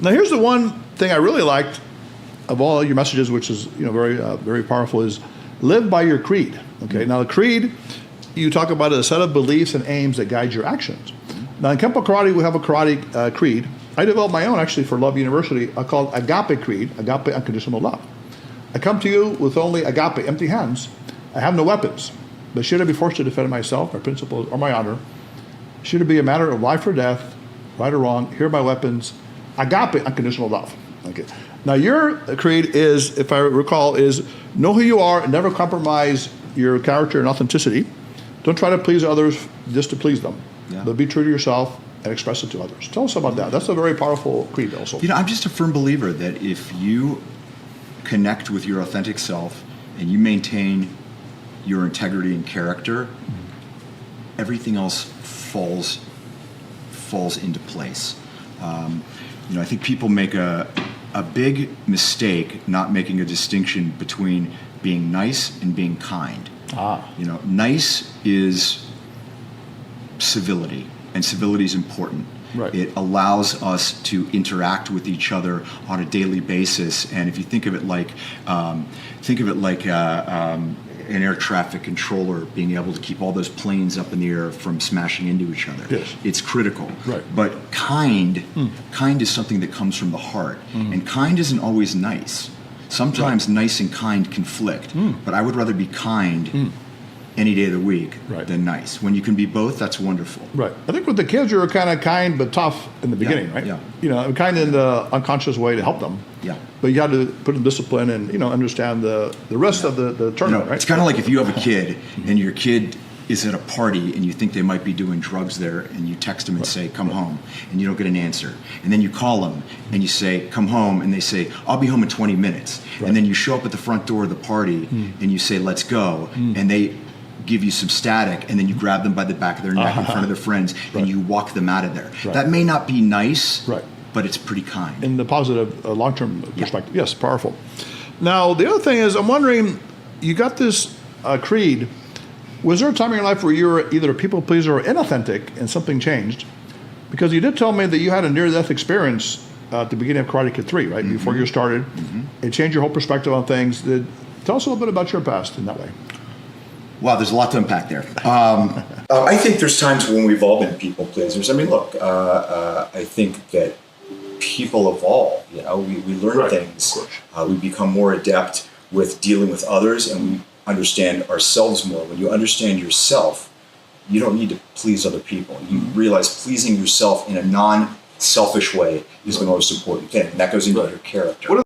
Now, here's the one thing I really liked of all your messages, which is very powerful, is live by your creed. Okay. Now, the creed, you talk about a set of beliefs and aims that guide your actions. Now, in Kempo Karate, we have a karate creed. I developed my own actually for Love University. I call it Agape Creed, Agape Unconditional Love. I come to you with only agape, empty hands. I have no weapons. But should I be forced to defend myself, my principles, or my honor, should it be a matter of life or death, right or wrong, here are my weapons, agape, unconditional love. Okay. Now your creed is, if I recall, is know who you are and never compromise your character and authenticity. Don't try to please others just to please them. Yeah. But be true to yourself and express it to others. Tell us about that. That's a very powerful creed also. I'm just a firm believer that if you connect with your authentic self and you maintain your integrity and character, everything else falls into place. I think people make a big mistake not making a distinction between being nice and being kind. Nice is civility, and civility is important. Right. It allows us to interact with each other on a daily basis, and if you think of it like an air traffic controller being able to keep all those planes up in the air from smashing into each other. Yes. It's critical. Right. But kind is something that comes from the heart, and kind isn't always nice. Sometimes nice and kind conflict, but I would rather be kind any day of the week than nice. When you can be both, that's wonderful. Right. I think with the kids, you're kind of kind but tough in the beginning, right? Yeah. Kind in the unconscious way to help them. Yeah. But you got to put in discipline and, understand the rest of the tournament, right? It's kind of like if you have a kid and your kid is at a party and you think they might be doing drugs there, and you text them and say, come home, and you don't get an answer. And then you call them and you say, come home, and they say, I'll be home in 20 minutes. Right. And then you show up at the front door of the party and you say, let's go. And they give you some static, and then you grab them by the back of their neck in front of their friends and you walk them out of there. Right. That may not be nice, but it's pretty kind. In the positive long-term perspective. Yes, powerful. Now, the other thing is, I'm wondering, you got this creed. Was there a time in your life where you were either a people pleaser or inauthentic and something changed? Because you did tell me that you had a near-death experience at the beginning of Karate Kid 3, right? Before you started. It changed your whole perspective on things. Tell us a little bit about your past in that way. Wow, there's a lot to unpack there. I think there's times when we've all been people pleasers. I mean, look, I think that people evolve. We learn things. We become more adept with dealing with others, and we understand ourselves more. When you understand yourself, you don't need to please other people. You realize pleasing yourself in a non-selfish way is the most important thing, and that goes into your character.